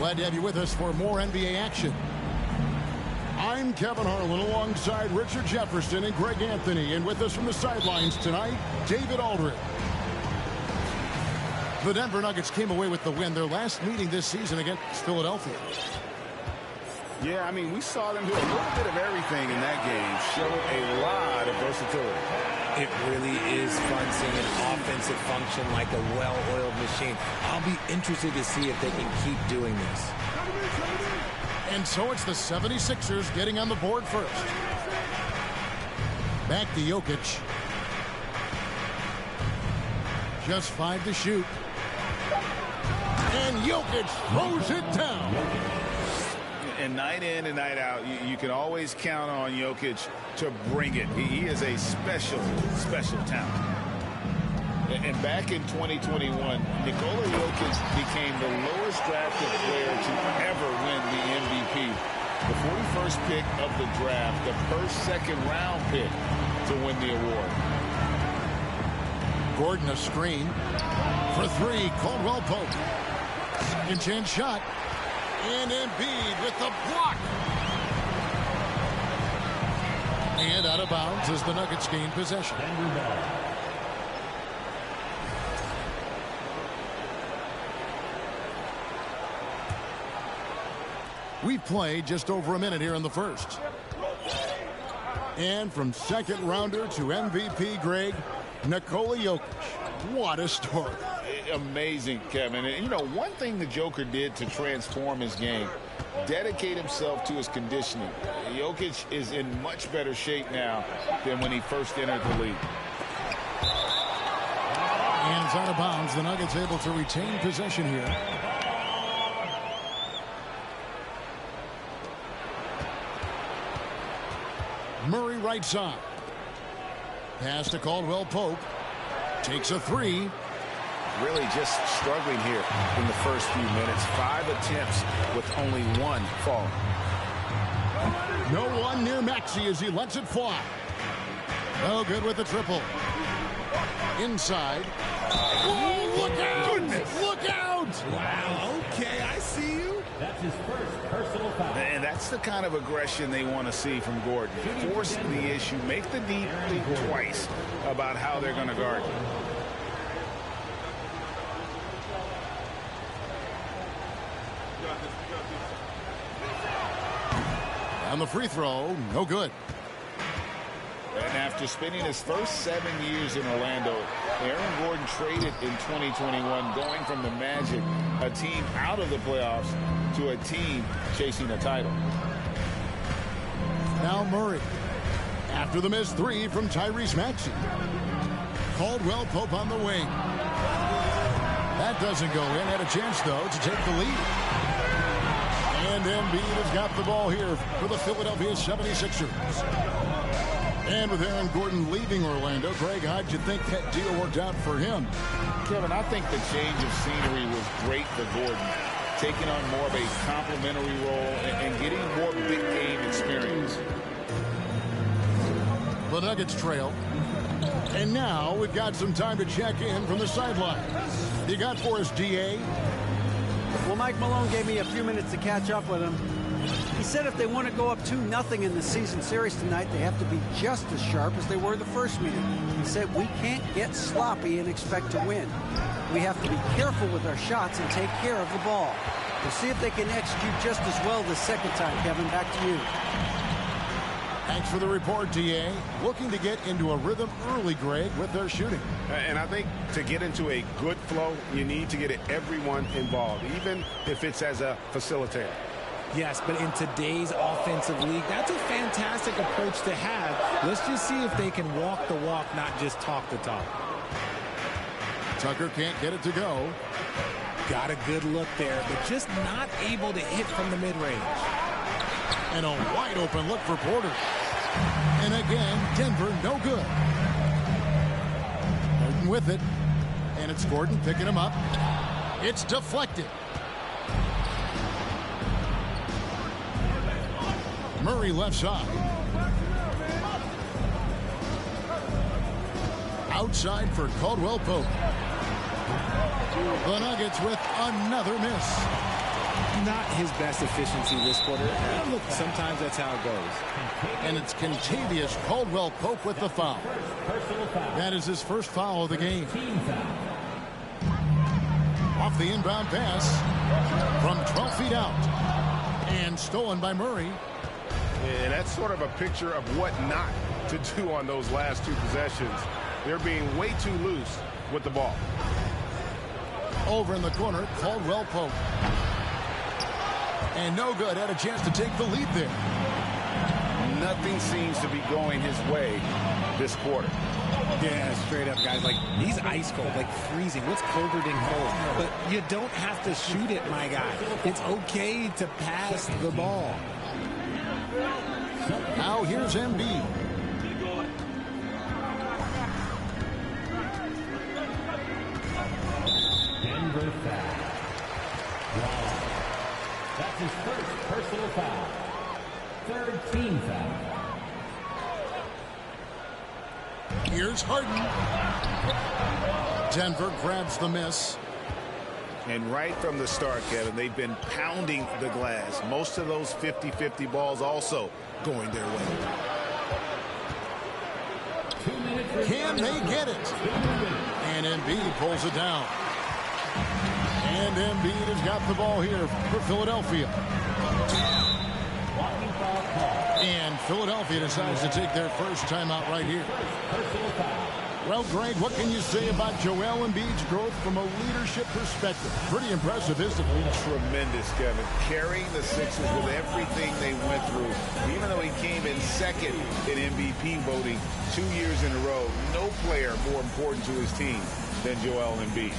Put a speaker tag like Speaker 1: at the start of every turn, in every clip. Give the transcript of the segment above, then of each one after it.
Speaker 1: Glad to have you with us for more NBA action. I'm Kevin Harlan alongside Richard Jefferson and Greg Anthony. And with us from the sidelines tonight, David Aldridge. The Denver Nuggets came away with the win, their last meeting this season against Philadelphia.
Speaker 2: Yeah, I mean, we saw them do a little bit of everything in that game, showing a lot of versatility.
Speaker 3: It really is fun seeing an offensive function like a well-oiled machine. I'll be interested to see if they can keep doing this.
Speaker 1: And so it's the 76ers getting on the board first. Back to Jokic. Just 5 to shoot. And Jokic throws it down.
Speaker 2: And night in and night out, you can always count on Jokic to bring it. He is a special, special talent. And back in 2021, Nikola Jokic became the lowest drafted player to ever win the MVP. The 41st pick of the draft, the first second-round pick to win the award.
Speaker 1: Gordon a screen for 3. Caldwell Pope. Second chance shot. And Embiid with the block. And out of bounds as the Nuggets gain possession. We played just over a minute here in the first. And from second rounder to MVP, Greg, Nikola Jokic. What a story.
Speaker 2: Amazing, Kevin. And, you know, one thing the Joker did to transform his game, dedicate himself to his conditioning. Jokic is in much better shape now than when he first entered the league.
Speaker 1: And it's out of bounds. The Nuggets able to retain possession here. Murray right side. Pass to Caldwell Pope. Takes a 3.
Speaker 2: Really just struggling here in the first few minutes. 5 attempts with only 1 fall.
Speaker 1: No one near Maxey as he lets it fly. Oh, good with the triple. Inside. Whoa, look out! Goodness. Look out!
Speaker 3: Wow, okay, I see you.
Speaker 4: That's his first personal foul.
Speaker 2: And that's the kind of aggression they want to see from Gordon. Force the issue. Make the deep think twice about how they're going to guard you.
Speaker 1: On the free throw, no good.
Speaker 2: And after spending his first 7 years in Orlando, Aaron Gordon traded in 2021, going from the Magic, a team out of the playoffs, to a team chasing a title.
Speaker 1: Now Murray. After the missed 3 from Tyrese Maxey. Caldwell Pope on the wing. That doesn't go in. Had a chance, though, to take the lead. And Embiid has got the ball here for the Philadelphia 76ers. And with Aaron Gordon leaving Orlando, Greg, how'd you think that deal worked out for him?
Speaker 2: Kevin, I think the change of scenery was great for Gordon, taking on more of a complimentary role and getting more big game experience.
Speaker 1: The Nuggets trail. And now we've got some time to check in from the sideline. You got for us, DA?
Speaker 5: Well, Mike Malone gave me a few minutes to catch up with him. He said if they want to go up 2-0 in the season series tonight, they have to be just as sharp as they were the first meeting. He said we can't get sloppy and expect to win. We have to be careful with our shots and take care of the ball. We'll see if they can execute just as well the second time. Kevin, back to you.
Speaker 1: Thanks for the report, DA. Looking to get into a rhythm early, Greg, with their shooting.
Speaker 6: And I think to get into a good flow, you need to get everyone involved, even if it's as a facilitator.
Speaker 3: Yes, but in today's offensive league, that's a fantastic approach to have. Let's just see if they can walk the walk, not just talk the talk.
Speaker 1: Tucker can't get it to go.
Speaker 3: Got a good look there, but just not able to hit from the mid-range.
Speaker 1: And a wide open look for Porter. And again, Denver no good. Gordon with it. And it's Gordon picking him up. It's deflected. Murray left side. Outside for Caldwell Pope. The Nuggets with another miss.
Speaker 3: Not his best efficiency this quarter. Look, sometimes that's how it goes.
Speaker 1: And it's Contavious Caldwell-Pope with the foul. That is his first foul of the game. Off the inbound pass from 12 feet out. And stolen by Murray.
Speaker 6: And that's sort of a picture of what not to do on those last two possessions. They're being way too loose with the ball.
Speaker 1: Over in the corner, Caldwell-Pope. And no good. Had a chance to take the lead there.
Speaker 6: Nothing seems to be going his way this quarter.
Speaker 3: Yeah, straight up, guys. Like, he's ice cold, like freezing. What's colder than cold? But you don't have to shoot it, my guy. It's okay to pass the ball.
Speaker 1: Now here's Embiid.
Speaker 4: Denver foul. Wow. That's his first personal foul. Third team foul.
Speaker 1: Here's Harden. Denver grabs the miss.
Speaker 2: And right from the start, Kevin, they've been pounding the glass. Most of those 50-50 balls also going their way.
Speaker 1: Can they get it? And Embiid pulls it down. And Embiid has got the ball here for Philadelphia. And Philadelphia decides to take their first timeout right here. Well, Greg, what can you say about Joel Embiid's growth from a leadership perspective? Pretty impressive, isn't it?
Speaker 2: Tremendous, Kevin. Carrying the Sixers with everything they went through. Even though he came in second in MVP voting 2 years in a row, no player more important to his team than Joel Embiid.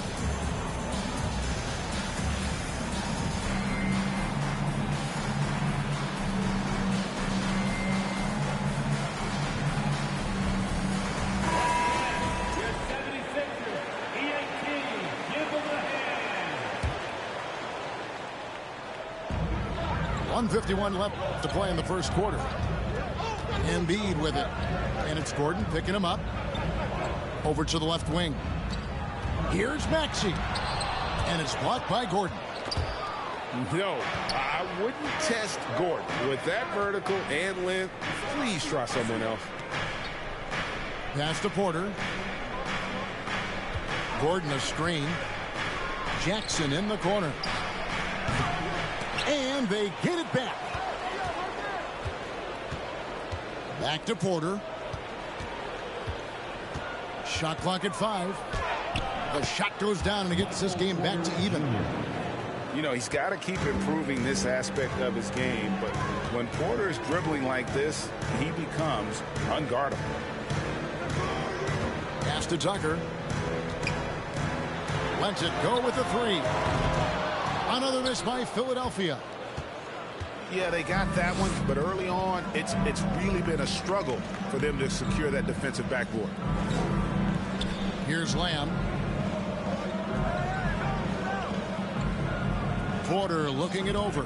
Speaker 1: .151 left to play in the first quarter. Embiid with it. And it's Gordon picking him up. Over to the left wing. Here's Maxey. And it's blocked by Gordon.
Speaker 6: No, I wouldn't test Gordon. With that vertical and length, please try someone else.
Speaker 1: Pass to Porter. Gordon a screen. Jackson in the corner. And they get it back. Back to Porter. Shot clock at 5. The shot goes down and it gets this game back to even.
Speaker 2: You know, he's got to keep improving this aspect of his game, but when Porter is dribbling like this, he becomes unguardable.
Speaker 1: Pass to Tucker. Lets it go with the 3. Another miss by Philadelphia.
Speaker 2: Yeah, they got that one, but early on, it's really been a struggle for them to secure that defensive backboard.
Speaker 1: Here's Lamb. Porter looking it over.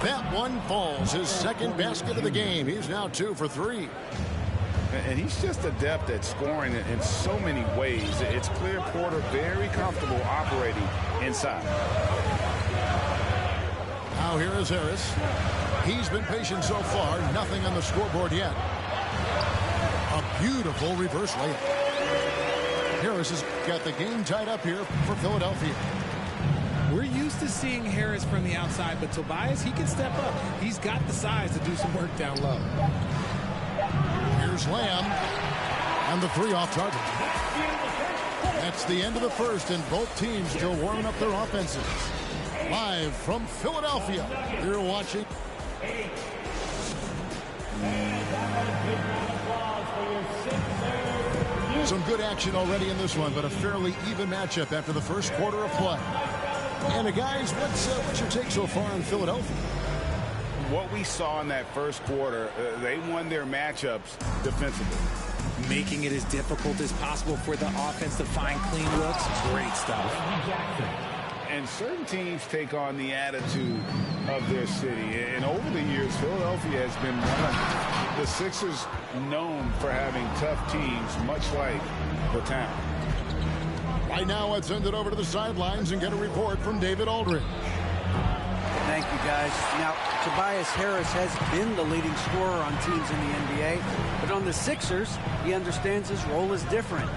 Speaker 1: That one falls. His second basket of the game. He's now 2 for 3.
Speaker 2: And he's just adept at scoring in so many ways. It's clear Porter very comfortable operating inside.
Speaker 1: Now here is Harris. He's been patient so far. Nothing on the scoreboard yet. A beautiful reverse layup. Harris has got the game tied up here for Philadelphia.
Speaker 3: We're used to seeing Harris from the outside, but Tobias, he can step up. He's got the size to do some work down low.
Speaker 1: Here's Lamb. And the 3 off target. That's the end of the first, and both teams still warming up their offenses. Live from Philadelphia, you're watching. Some good action already in this one, but a fairly even matchup after the first quarter of play. And guys, what's your take so far on Philadelphia?
Speaker 2: What we saw in that first quarter, they won their matchups defensively.
Speaker 3: Making it as difficult as possible for the offense to find clean looks. Great stuff.
Speaker 2: And certain teams take on the attitude of their city. And over the years, Philadelphia has been one of the Sixers known for having tough teams, much like the town.
Speaker 1: Right now, let's send it over to the sidelines and get a report from David Aldridge.
Speaker 5: Thank you, guys. Now, Tobias Harris has been the leading scorer on teams in the NBA, but on the Sixers, he understands his role is different.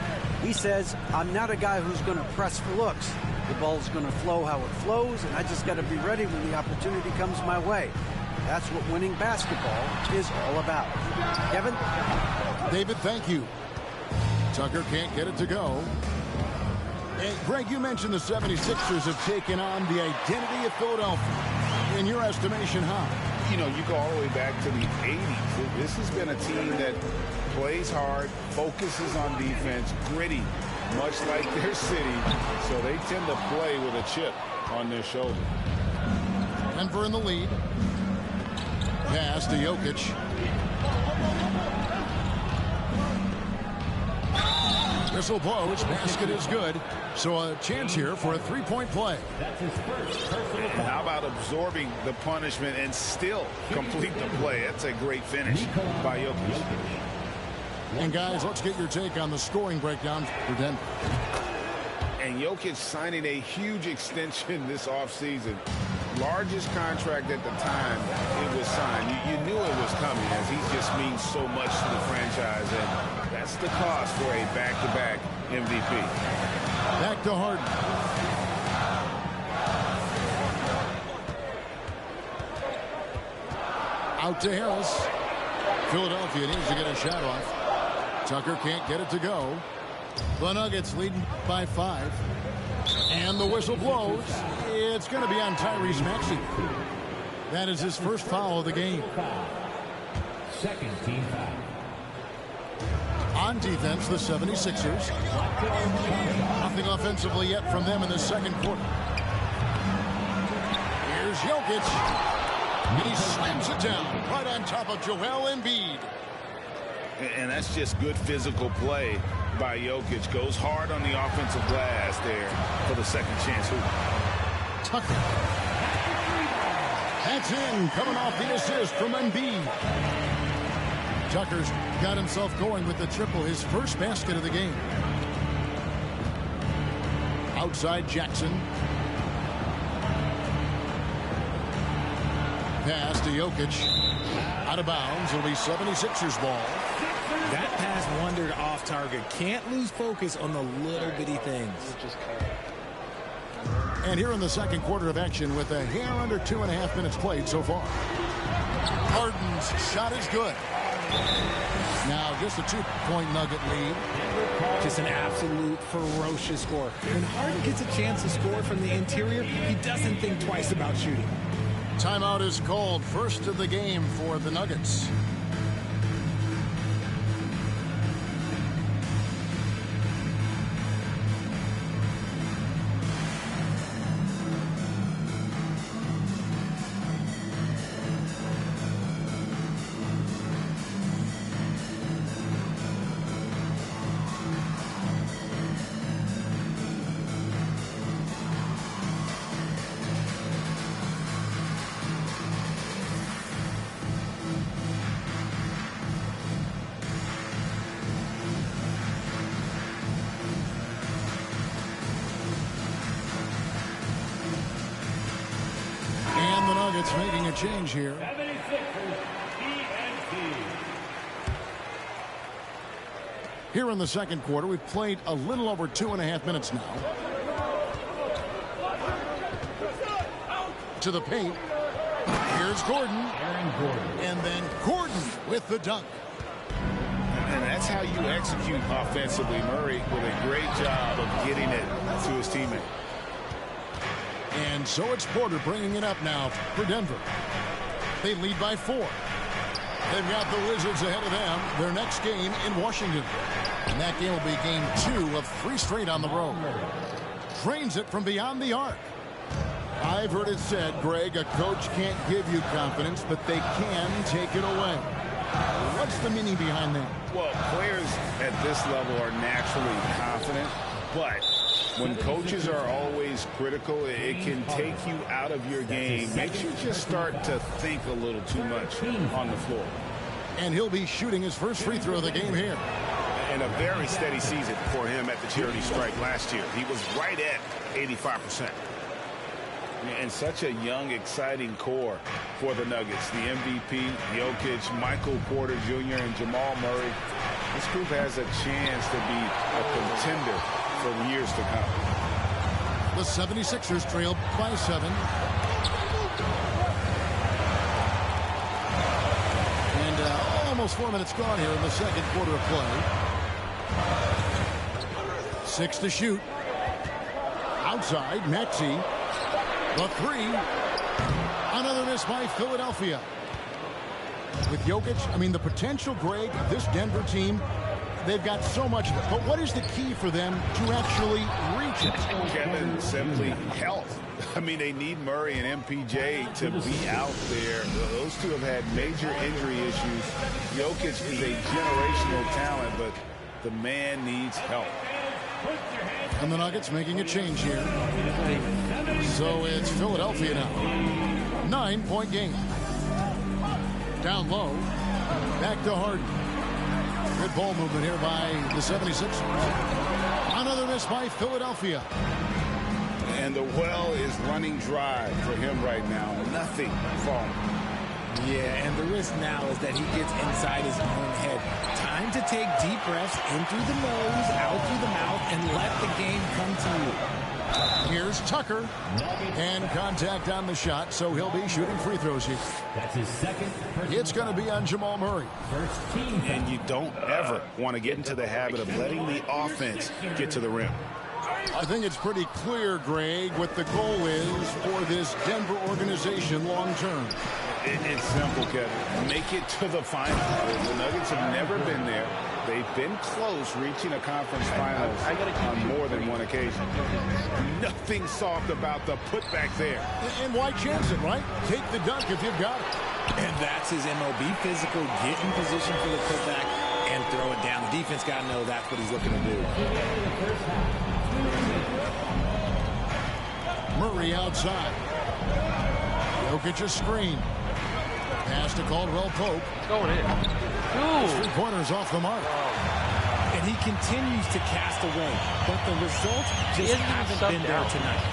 Speaker 5: He says, I'm not a guy who's going to press for looks. The ball's going to flow how it flows, and I just got to be ready when the opportunity comes my way. That's what winning basketball is all about. Kevin?
Speaker 1: David, thank you. Tucker can't get it to go. And Greg, you mentioned the 76ers have taken on the identity of Philadelphia. In your estimation, how?
Speaker 2: You know, you go all the way back to the 80s. This has been a team that plays hard, focuses on defense, gritty, much like their city. So they tend to play with a chip on their shoulder.
Speaker 1: Denver in the lead. Pass to Jokic. Whistle blows. Basket is good. So a chance here for a three-point play.
Speaker 4: That's his first personal
Speaker 2: And how about absorbing the punishment and still complete the play? That's a great finish by Jokic.
Speaker 1: And guys, let's get your take on the scoring breakdown for Denver.
Speaker 2: And Jokic signing a huge extension this offseason. Largest contract at the time it was signed. You knew it was coming, as he just means so much to the franchise. And that's the cost for a back-to-back MVP.
Speaker 1: Back to Harden. Out to Harris. Philadelphia needs to get a shot off. Tucker can't get it to go. The Nuggets leading by 5. And the whistle blows. It's going to be on Tyrese Maxey. That is his first foul of the game.
Speaker 4: second team foul.
Speaker 1: On defense, the 76ers. Nothing offensively yet from them in the second quarter. Here's Jokic. He slams it down right on top of Joel Embiid.
Speaker 2: And that's just good physical play by Jokic. Goes hard on the offensive glass there for the second chance hoop.
Speaker 1: Tucker. That's in, coming off the assist from Embiid. Tucker's got himself going with the triple, his first basket of the game. Outside Jackson. Pass to Jokic. Out of bounds. It'll be 76ers ball.
Speaker 3: That pass wandered off target. Can't lose focus on the little bitty things.
Speaker 1: And here in the second quarter of action with a hair under 2.5 minutes played so far. Harden's shot is good. Now just a 2-point Nugget lead.
Speaker 3: Just an absolute ferocious score. When Harden gets a chance to score from the interior, he doesn't think twice about shooting.
Speaker 1: Timeout is called. First of the game for the Nuggets. Nuggets making a change here.
Speaker 4: 76ers TNT.
Speaker 1: Here in the second quarter, we've played a little over 2.5 minutes now. To the paint. Here's Gordon. And then Gordon with the dunk.
Speaker 2: And that's how you execute offensively. Murray with a great job of getting it to his teammate.
Speaker 1: And so it's Porter bringing it up now for Denver. They lead by 4. They've got the Wizards ahead of them. Their next game in Washington. And that game will be game 2 of 3 straight on the road. Drains it from beyond the arc. I've heard it said, Greg, a coach can't give you confidence, but they can take it away. What's the meaning behind that?
Speaker 2: Well, players at this level are naturally confident, but When coaches are always critical, it can take you out of your game. Makes you just start to think a little too much on the floor.
Speaker 1: And he'll be shooting his first free throw of the game here.
Speaker 6: And a very steady season for him at the charity strike last year. He was right at 85%.
Speaker 2: And such a young, exciting core for the Nuggets. The MVP, Jokic, Michael Porter Jr., and Jamal Murray. This group has a chance to be a contender for years to come.
Speaker 1: The 76ers trailed by 7. And almost 4 minutes gone here in the second quarter of play. 6 to shoot. Outside, Maxey. The 3. Another miss by Philadelphia. With Jokic, I mean, the potential, Greg, this Denver team, they've got so much. But what is the key for them to actually reach it?
Speaker 2: Kevin, simply health. I mean, they need Murray and MPJ to be out there. Those two have had major injury issues. Jokic is a generational talent, but the man needs help.
Speaker 1: And the Nuggets making a change here. So it's Philadelphia now. 9-point game. Down low. Back to Harden. Good ball movement here by the 76ers. Another miss by Philadelphia.
Speaker 2: And the well is running dry for him right now. Nothing falling.
Speaker 3: Yeah, and the risk now is that he gets inside his own head. Time to take deep breaths in through the nose, out through the mouth, and let the game come to you.
Speaker 1: Here's Tucker. And contact on the shot, so he'll be shooting free throws here.
Speaker 4: That's his second.
Speaker 1: It's going to be on Jamal Murray.
Speaker 4: First team.
Speaker 2: And you don't ever want to get into the habit of letting the offense get to the rim.
Speaker 1: I think it's pretty clear, Greg, what the goal is for this Denver organization long term.
Speaker 2: It's simple, Kevin. Make it to the finals. The Nuggets have never been there. They've been close reaching a conference finals on more than one occasion. Nothing soft about the putback there.
Speaker 1: And why chance it, right? Take the dunk if you've got it.
Speaker 3: And that's his MO. Be physical, get in position for the putback, and throw it down. The defense got to know that's what he's looking to do.
Speaker 1: Murray outside. Jokic a screen. Pass to Caldwell Pope.
Speaker 7: Going in. Dude.
Speaker 1: 3 pointers off the mark.
Speaker 3: And he continues to cast away, but the results just haven't been there tonight.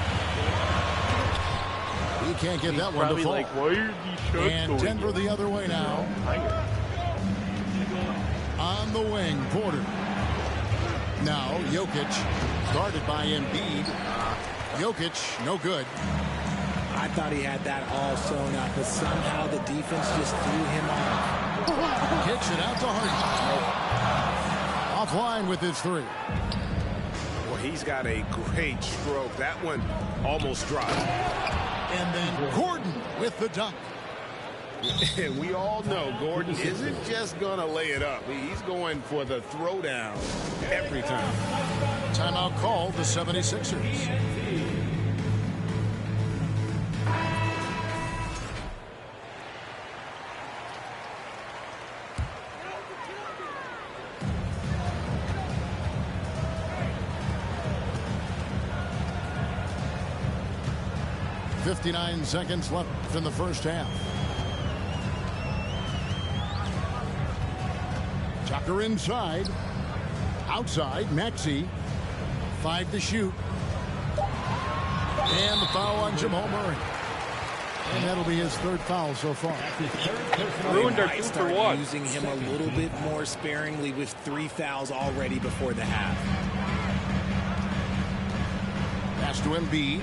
Speaker 1: He can't get that one to fall.
Speaker 7: Like, why are these shots
Speaker 1: And
Speaker 7: going
Speaker 1: Denver
Speaker 7: in?
Speaker 1: the other way now. On the wing, Porter. Now Jokic, guarded by Embiid. Jokic, no good.
Speaker 3: I thought he had that all sewn up, but somehow the defense just threw him off.
Speaker 1: Kicks it out to Harden. Offline with his 3.
Speaker 6: Well, he's got a great stroke. That one almost dropped.
Speaker 1: And then Gordon with the dunk.
Speaker 6: And we all know Gordon isn't just going to lay it up. He's going for the throwdown every time.
Speaker 1: Timeout called the 76ers. .59 seconds left in the first half. Tucker inside. Outside, Maxey. 5 to shoot. And the foul on Jamal Murray. And that'll be his 3rd foul so far.
Speaker 7: Ruined our
Speaker 3: Might
Speaker 7: 2 for
Speaker 3: start
Speaker 7: 1.
Speaker 3: using him a little bit more sparingly with 3 fouls already before the half.
Speaker 1: Pass to Embiid.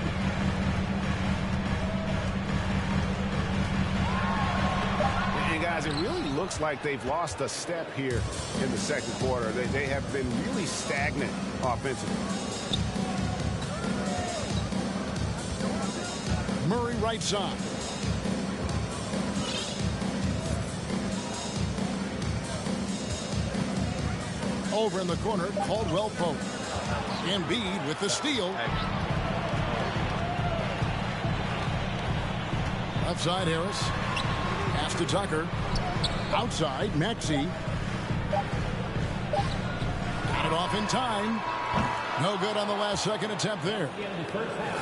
Speaker 6: And guys, it really looks like they've lost a step here in the second quarter. They have been really stagnant offensively.
Speaker 1: Murray right side. Over in the corner, Caldwell Pope. Embiid with the steal. Outside Harris. Pass to Tucker. Outside, Maxey. Got it off in time. No good on the last second attempt there.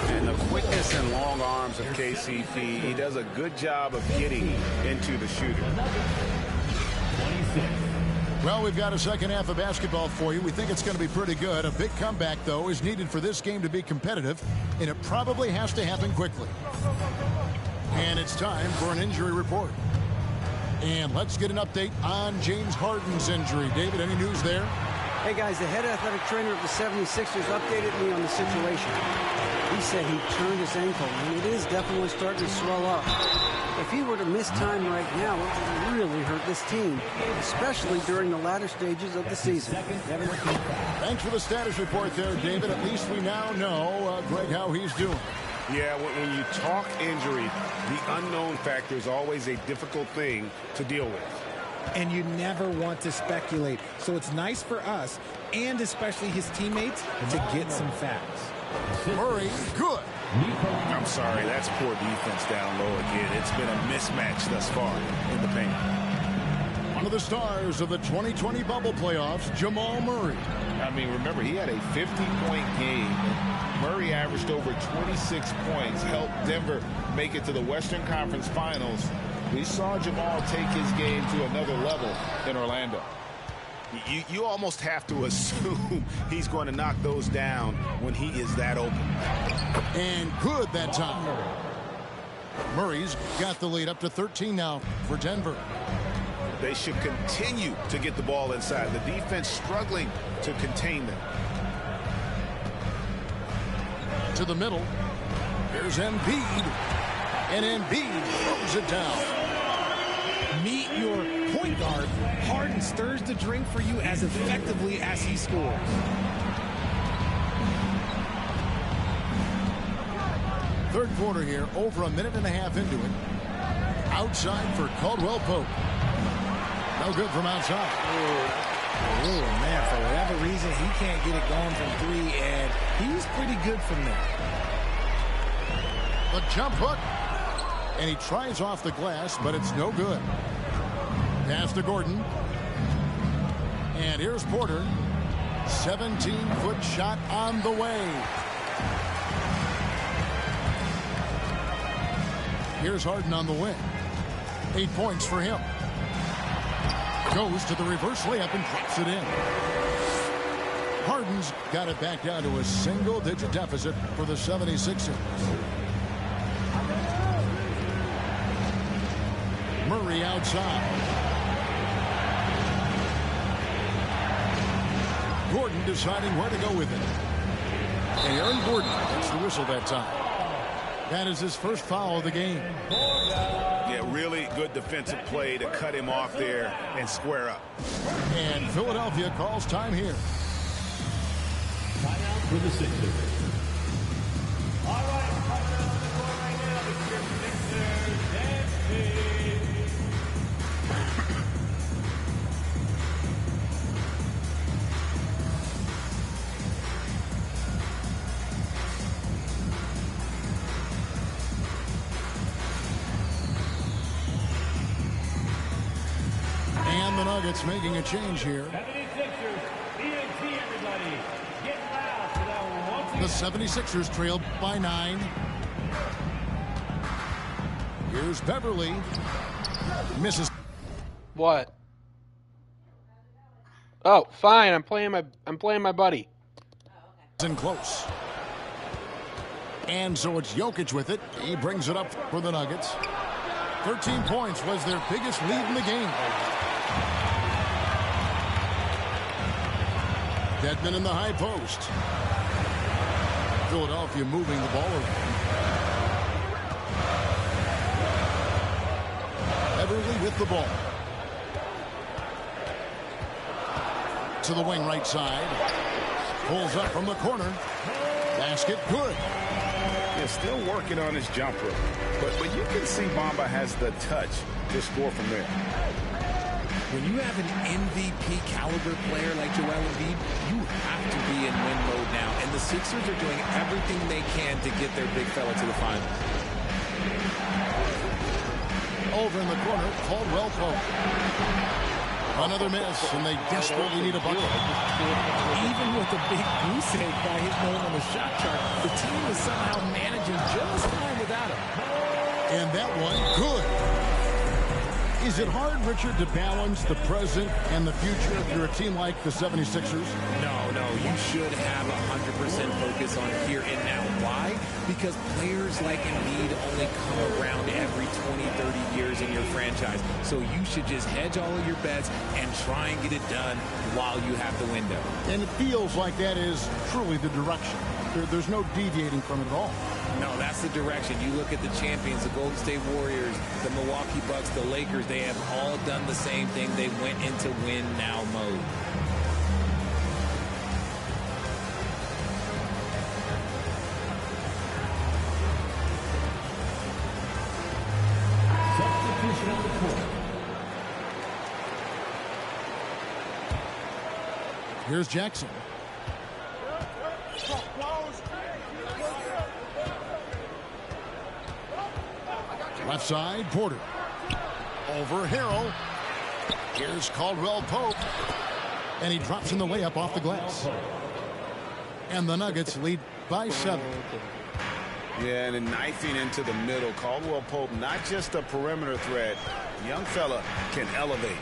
Speaker 6: And the quickness and long arms of KCP, he does a good job of getting into the shooter.
Speaker 4: 26.
Speaker 1: Well, we've got a second half of basketball for you. We think it's going to be pretty good. A big comeback, though, is needed for this game to be competitive, and it probably has to happen quickly. And it's time for an injury report. And let's get an update on James Harden's injury. David, any news there?
Speaker 5: Hey, guys, the head athletic trainer of the 76ers updated me on the situation. He said he turned his ankle, and it is definitely starting to swell up. If he were to miss time right now, it would really hurt this team, especially during the latter stages of the season.
Speaker 1: Thanks for the status report there, David. At least we now know, Greg, how he's doing.
Speaker 6: Yeah, when you talk injury, the unknown factor is always a difficult thing to deal with.
Speaker 3: And you never want to speculate. So it's nice for us, and especially his teammates, to get some facts.
Speaker 1: Murray, good.
Speaker 2: I'm sorry, that's poor defense down low again. It's been a mismatch thus far in the paint.
Speaker 1: One of the stars of the 2020 bubble playoffs, Jamal Murray.
Speaker 2: I mean, remember, he had a 50-point game. Murray averaged over 26 points, helped Denver make it to the Western Conference Finals. We saw Jamal take his game to another level in Orlando.
Speaker 6: You almost have to assume he's going to knock those down when he is that open.
Speaker 1: And good that time. Murray's got the lead up to 13 now for Denver.
Speaker 6: They should continue to get the ball inside. The defense struggling to contain them.
Speaker 1: To the middle. Here's Embiid. And Embiid throws it down.
Speaker 3: Meet your point guard. Harden stirs the drink for you as effectively as he scores.
Speaker 1: Third quarter here, over a minute and a half into it. Outside for Caldwell Pope. No good from outside.
Speaker 3: Oh, man, for whatever reason, he can't get it going from three, and he was pretty good from there.
Speaker 1: The jump hook. And he tries off the glass, but it's no good. Pass to Gordon. And here's Porter. 17-foot shot on the way. Here's Harden on the wing. 8 points for him. Goes to the reverse layup and drops it in. Harden's got it back down to a single-digit deficit for the 76ers. Murray outside. Gordon deciding where to go with it. And Aaron Gordon gets the whistle that time. That is his first foul of the game.
Speaker 6: Yeah, really good defensive play to cut him off there and square up.
Speaker 1: And Philadelphia calls time here.
Speaker 4: Timeout for the Sixers. All right, coming on the floor right now, the Sixers dance team.
Speaker 1: And the Nuggets making a change here.
Speaker 4: 76ers, ENT everybody. Get loud for that one.
Speaker 1: The 76ers trail by 9. Here's Beverly. Misses.
Speaker 7: What? Oh, fine. I'm playing my buddy.
Speaker 1: In close. And so it's Jokic with it. He brings it up for the Nuggets. 13 points was their biggest lead in the game. Dedmon in the high post. Philadelphia moving the ball around. Beverly with the ball. To the wing right side. Pulls up from the corner. Basket good.
Speaker 6: They're still working on his jumper, but you can see Bamba has the touch to score from there.
Speaker 3: When you have an MVP caliber player like Joel Embiid, you have to be in win mode now. And the Sixers are doing everything they can to get their big fella to the finals.
Speaker 1: Over in the corner, Caldwell Pope. Another miss, and they desperately need a bucket.
Speaker 3: Even with a big goose egg by his name on the shot chart, the team is somehow managing just fine without him.
Speaker 1: And that one, good. Is it hard, Richard, to balance the present and the future if you're a team like the 76ers?
Speaker 3: No, you should have 100% focus on here and now. Why? Because players like Embiid only come around every 20, 30 years in your franchise. So you should just hedge all of your bets and try and get it done while you have the window.
Speaker 1: And it feels like that is truly the direction. There's no deviating from it at all.
Speaker 3: No, that's the direction. You look at the champions, the Golden State Warriors, the Milwaukee Bucks, the Lakers, they have all done the same thing. They went into win-now mode.
Speaker 4: Substitution on the court.
Speaker 1: Here's Jackson. Left side, Porter. Over Harrell. Here's Caldwell Pope. And he drops in the layup off the glass. And the Nuggets lead by 7.
Speaker 6: Yeah, and then knifing into the middle. Caldwell Pope, not just a perimeter threat. Young fella can elevate.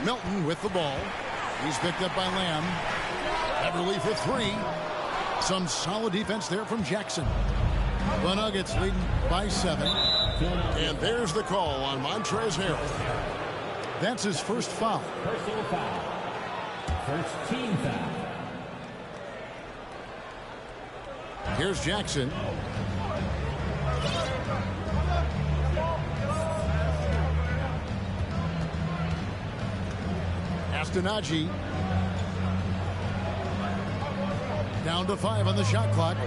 Speaker 1: Milton with the ball. He's picked up by Lamb. Beverly for 3. Some solid defense there from Jackson. The Nuggets leading by 7. And there's the call on Montrezl Harrell. That's his first foul.
Speaker 4: Personal foul. First team foul.
Speaker 1: Here's Jackson. Astonagi. Down to 5 on the shot clock.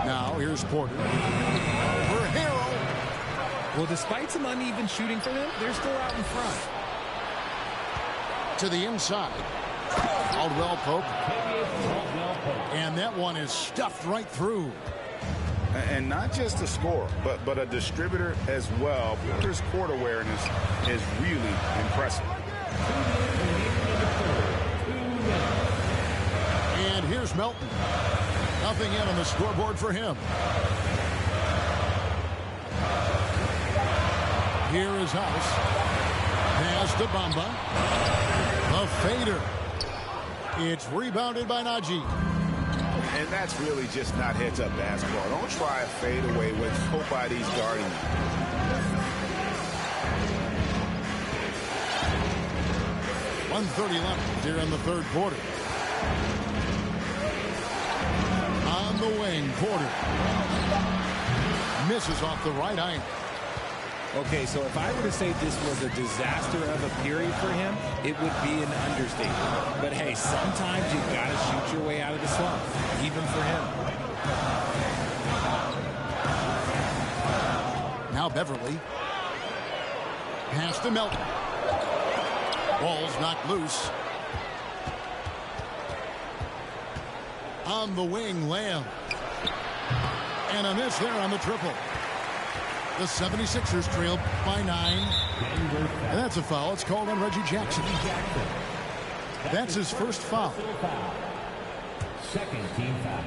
Speaker 1: Now here's Porter. Over Harrell.
Speaker 3: Well, despite some uneven shooting for them, they're still out in front.
Speaker 1: To the inside. Caldwell Pope. And that one is stuffed right through.
Speaker 6: And not just a scorer, but a distributor as well. Porter's court awareness is really impressive.
Speaker 1: And here's Melton. Nothing in on the scoreboard for him. Here is House. Pass to Bamba. The fader. It's rebounded by Najee.
Speaker 6: And that's really just not heads-up basketball. Don't try a fadeaway when nobody's guarding you.
Speaker 1: 1:30 left here in the third quarter. On the wing, Porter. Misses off the right eye.
Speaker 3: Okay, so if I were to say this was a disaster of a period for him, it would be an understatement. But hey, sometimes you got to shoot your way out of the slump, even for him.
Speaker 1: Now Beverly. Pass to Melton. Ball's knocked loose. On the wing, Lamb. And a miss there on the triple. The 76ers trail by 9. And that's a foul. It's called on Reggie Jackson. That's his first foul.
Speaker 4: Second team foul.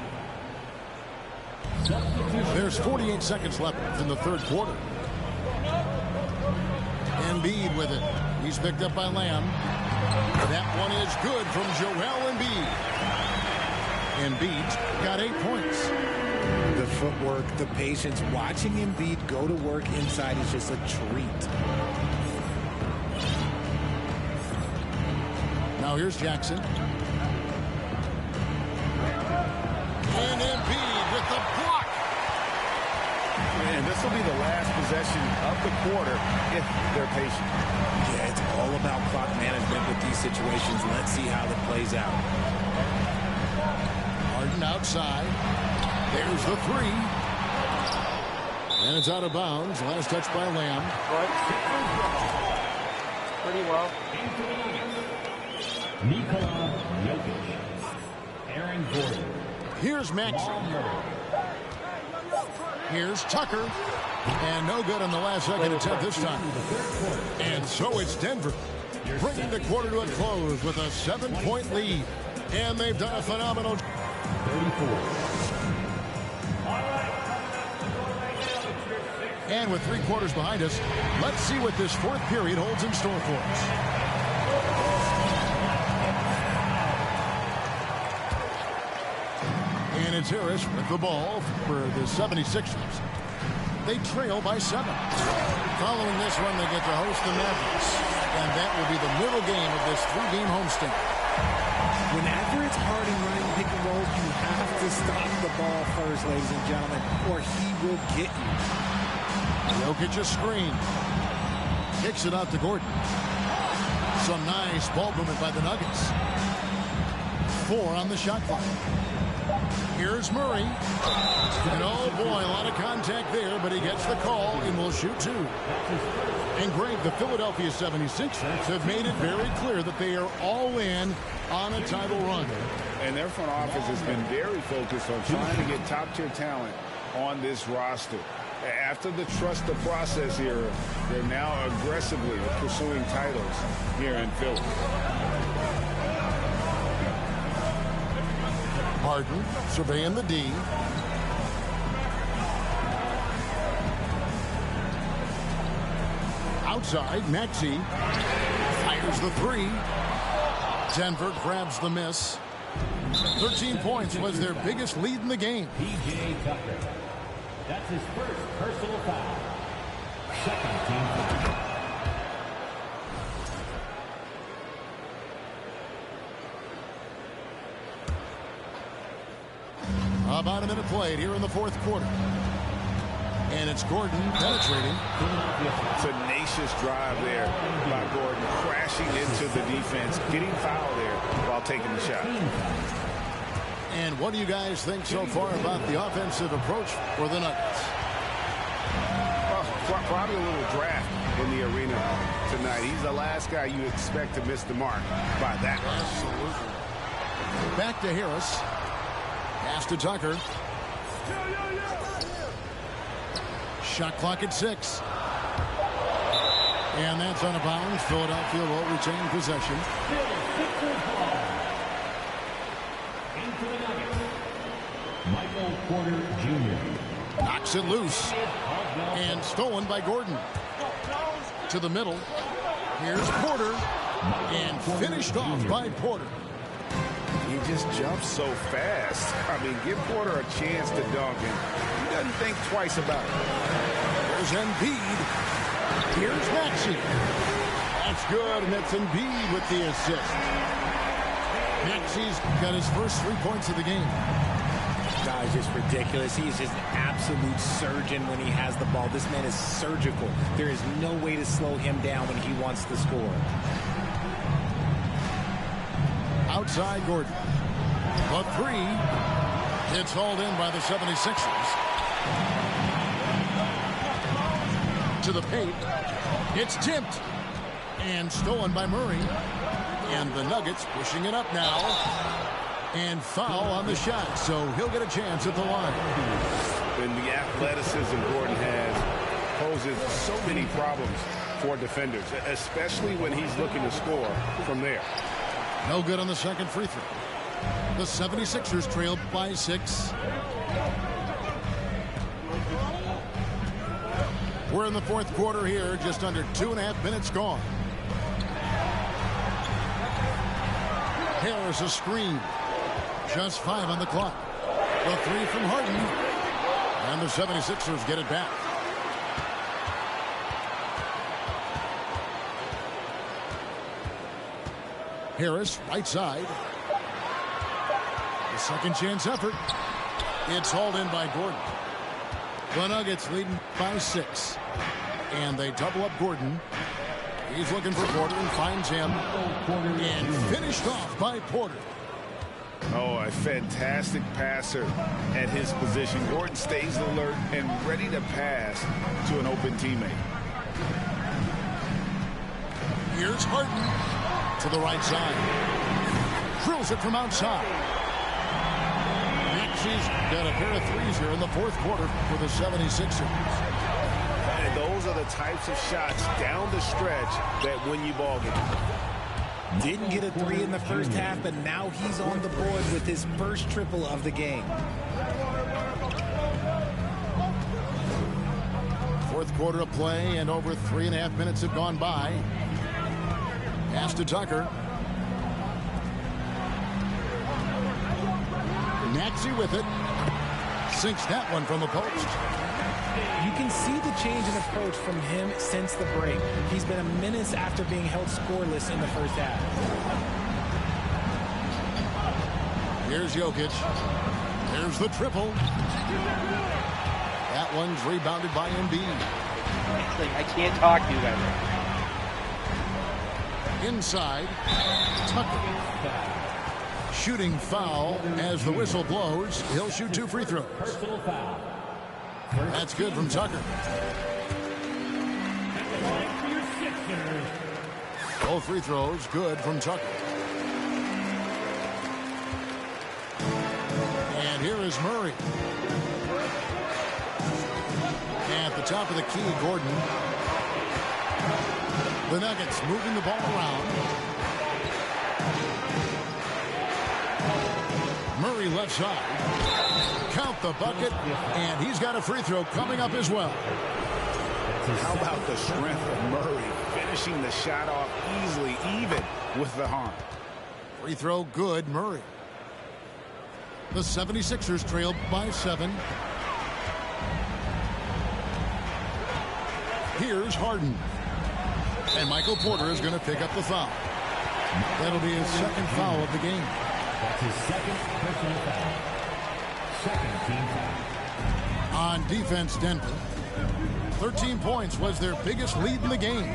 Speaker 1: There's 48 seconds left in the third quarter. Embiid with it. He's picked up by Lamb. That one is good from Joel Embiid. Embiid's got 8 points.
Speaker 3: The footwork, the patience, watching Embiid go to work inside is just a treat.
Speaker 1: Now here's Jackson. And Embiid with the block.
Speaker 6: And this will be the last possession of the quarter if they're patient.
Speaker 3: Yeah, it's all about clock management with these situations. Let's see how that plays out.
Speaker 1: Harden outside. There's the 3. And it's out of bounds. Last touch by Lamb.
Speaker 7: Pretty well.
Speaker 4: Nikola Jokic. Aaron Gordon.
Speaker 1: Here's Maxey. Here's Tucker. And no good on the last second attempt this time. And so it's Denver, bringing the quarter to a close with a 7-point lead. And they've done a phenomenal
Speaker 4: 34.
Speaker 1: And with 3 quarters behind us, let's see what this fourth period holds in store for us. And it's Harris with the ball for the 76ers. They trail by 7. Following this run, they get to host the Mavericks. And that will be the middle game of this 3-game homestand.
Speaker 3: Whenever it's Harden running pick and roll, you have to stop the ball first, ladies and gentlemen, or he will get you.
Speaker 1: Jokic a screen. Kicks it out to Gordon. Some nice ball movement by the Nuggets. 4 on the shot clock. Here's Murray. And oh boy, a lot of contact there, but he gets the call and will shoot 2. And Greg, the Philadelphia 76ers have made it very clear that they are all in on a title run.
Speaker 2: And their front office has been very focused on trying to get top-tier talent on this roster. After the trust the process era, they're now aggressively pursuing titles here in Philly.
Speaker 1: Harden surveying the D. Outside, Maxey fires the 3. Denver grabs the miss. 13 points was their biggest lead in the game.
Speaker 4: P.J. Tucker. That's his first personal foul. Second team foul.
Speaker 1: About a minute played here in the fourth quarter. And it's Gordon penetrating.
Speaker 2: Tenacious drive there by Gordon, crashing into the defense, getting fouled there while taking the shot.
Speaker 1: And what do you guys think so far about the offensive approach for the Nuggets?
Speaker 6: Well, probably a little draft in the arena tonight. He's the last guy you expect to miss the mark by that much.
Speaker 1: Absolutely. Back to Harris. Pass to Tucker. Shot clock at 6. And that's out of bounds. Philadelphia will retain possession.
Speaker 4: Into the Nuggets. Michael Porter Jr.
Speaker 1: Knocks it loose. And stolen by Gordon. To the middle. Here's Porter. And finished off by Porter.
Speaker 2: He just jumps so fast. I mean, give Porter a chance to dunk, and he doesn't think twice about it.
Speaker 1: There's Embiid. Here's Maxey. That's good, and that's Embiid with the assist. Maxey's got his first 3 points of the game.
Speaker 3: Guy's just ridiculous. He is just an absolute surgeon when he has the ball. This man is surgical. There is no way to slow him down when he wants to score.
Speaker 1: Outside Gordon. The 3. It's hauled in by the 76ers. To the paint. It's tipped. And stolen by Murray. And the Nuggets pushing it up now. And foul on the shot. So he'll get a chance at the line.
Speaker 2: And the athleticism Gordon has poses so many problems for defenders, especially when he's looking to score from there.
Speaker 1: No good on the second free throw. The 76ers trailed by 6. We're in the fourth quarter here, just under 2.5 minutes gone. Harris a screen. Just 5 on the clock. The 3 from Harden. And the 76ers get it back. Harris, right side. The second chance effort. It's hauled in by Gordon. The Nuggets leading by 6. And they double up Gordon. He's looking for Porter and finds him. And finished off by Porter.
Speaker 2: Oh, a fantastic passer at his position. Gordon stays alert and ready to pass to an open teammate.
Speaker 1: Here's Harden to the right side. Drills it from outside. Maxey's got a pair of threes here in the fourth quarter for the 76ers.
Speaker 6: And those are the types of shots down the stretch that win you ball games.
Speaker 3: Didn't get a three in the first half, but now he's on the board with his first triple of the game.
Speaker 1: Fourth quarter of play, and over 3.5 minutes have gone by. Pass to Tucker. Maxey with it. Sinks that one from the post.
Speaker 3: You can see the change in approach from him since the break. He's been a menace after being held scoreless in the first half.
Speaker 1: Here's Jokic. There's the triple. That one's rebounded by Embiid.
Speaker 7: I can't talk to you guys.
Speaker 1: Inside, Tucker. Shooting foul as the whistle blows. He'll shoot 2 free throws. That's good from Tucker. Both free throws good from Tucker. And here is Murray. At the top of the key, Gordon. The Nuggets moving the ball around. Murray left side. Count the bucket, and he's got a free throw coming up as well.
Speaker 6: How about the strength of Murray finishing the shot off easily, even with the harm?
Speaker 1: Free throw good, Murray. The 76ers trail by 7. Here's Harden. And Michael Porter is going to pick up the foul. That'll be his second foul of the game.
Speaker 4: That's his second personal foul. Second team foul.
Speaker 1: On defense, Denver. 13 points was their biggest lead in the game.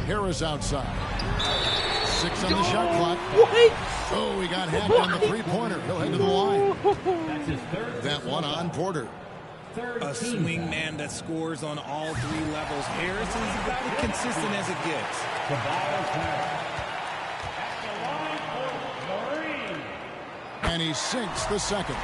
Speaker 1: Harris outside. 6 on the shot clock.
Speaker 7: What?
Speaker 1: Oh, he got hacked on the three-pointer. He'll head to the line.
Speaker 4: That's his third.
Speaker 1: That one on Porter.
Speaker 3: A swing man that scores on all 3 levels. Harris is about as consistent as it gets.
Speaker 4: Tobias Harris. At the line for Murray.
Speaker 1: And he sinks the second.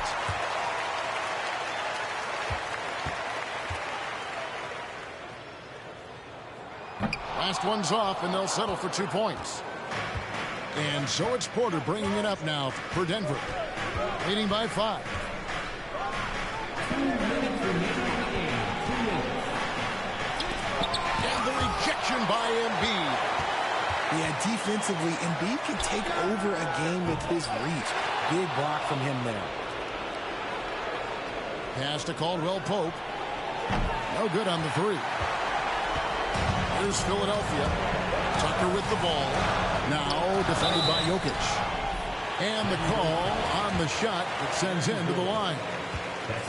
Speaker 1: Last one's off, and they'll settle for 2 points. And so it's Porter bringing it up now for Denver. Leading by 5.
Speaker 4: 2 minutes remaining in the game. 2 minutes.
Speaker 1: And the rejection by Embiid.
Speaker 3: Yeah, defensively, Embiid can take over a game with his reach. Big block from him there.
Speaker 1: Pass to Caldwell Pope. No good on the 3. Here's Philadelphia. Tucker with the ball. Now defended by Jokic. And the call on the shot that sends him to the line.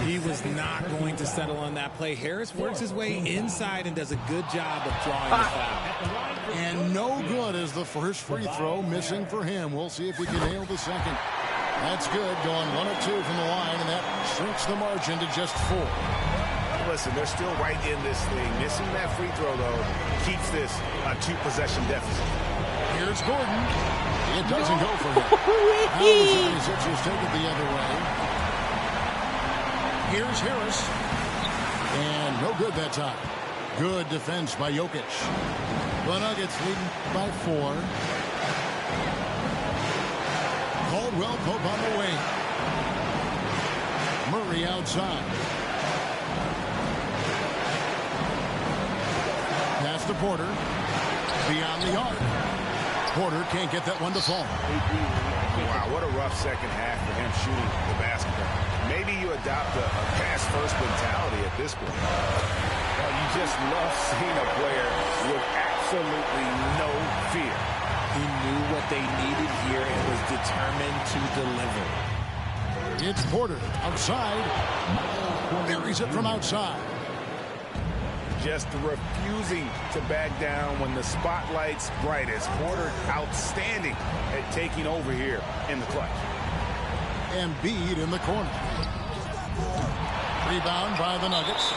Speaker 3: He was not going to settle on that play. Harris works his way inside and does a good job of drawing the foul.
Speaker 1: And no good is the first free throw missing for him. We'll see if he can nail the second. That's good. Going 1 of 2 from the line, and that shrinks the margin to just 4.
Speaker 6: Listen, they're still right in this thing. Missing that free throw, though, keeps this a 2-possession deficit.
Speaker 1: Here's Gordon. It doesn't go for him. Now the 76ers take it the other way. Here's Harris. And no good that time. Good defense by Jokic. The Nuggets leading by 4. Caldwell Pope on the wing. Murray outside. Pass to Porter. Beyond the arc. Porter can't get that one to fall.
Speaker 6: Wow, what a rough second half for him shooting the basketball. Maybe you adopt a pass-first mentality at this point. Well, you just love seeing a player with absolutely no fear.
Speaker 3: He knew what they needed here and was determined to deliver.
Speaker 1: It's Porter outside. Buries it from outside.
Speaker 6: Just refusing to back down when the spotlight's brightest. Porter outstanding at taking over here in the clutch.
Speaker 1: Embiid in the corner. Rebound by the Nuggets.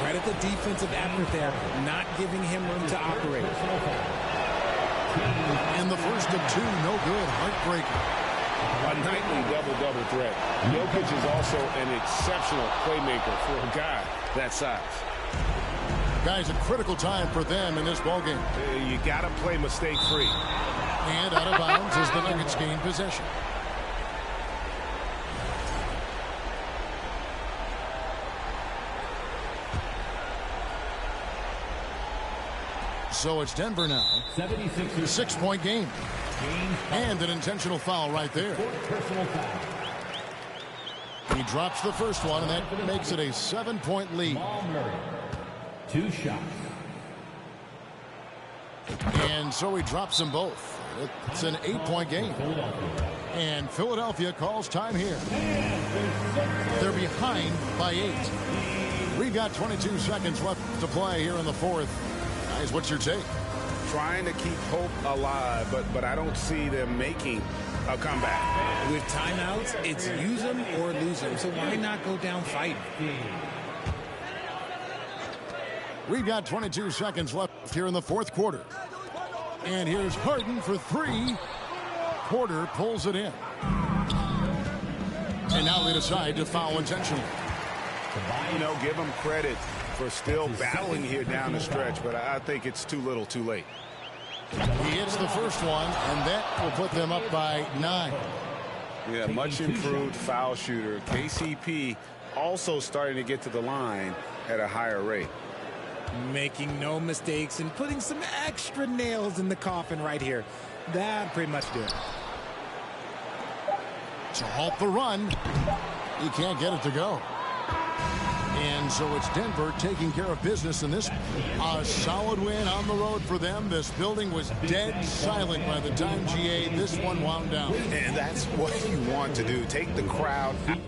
Speaker 3: Credit the defensive effort there, not giving him room to operate.
Speaker 1: And the first of two, no good, heartbreaker.
Speaker 6: A nightly double-double threat. Jokic is also an exceptional playmaker for a guy that size.
Speaker 1: Guys, a critical time for them in this ballgame.
Speaker 6: You got to play mistake-free.
Speaker 1: And out of bounds as the Nuggets gain possession. So it's Denver now. 6-point game. And an intentional foul right there. He drops the first one, and that makes it a 7-point lead.
Speaker 4: 2 shots.
Speaker 1: And so he drops them both. It's an 8-point game. And Philadelphia calls time here. They're behind by 8. We've got 22 seconds left to play here in the fourth. Guys, what's your take?
Speaker 6: Trying to keep hope alive, but I don't see them making a comeback.
Speaker 3: With timeouts, it's use them or lose them. So why not go down fighting?
Speaker 1: We've got 22 seconds left here in the fourth quarter. And here's Harden for 3. Porter pulls it in. And now they decide to foul intentionally.
Speaker 6: You know, give them credit for still battling here down the stretch, but I think it's too little too late.
Speaker 1: He hits the first one, and that will put them up by 9.
Speaker 6: Yeah, much improved foul shooter. KCP also starting to get to the line at a higher rate.
Speaker 3: Making no mistakes and putting some extra nails in the coffin right here. That pretty much do it.
Speaker 1: To halt the run, he can't get it to go. And so it's Denver taking care of business in this. A solid win on the road for them. This building was dead silent by the time, GA, this one wound down.
Speaker 6: And that's what you want to do. Take the crowd out.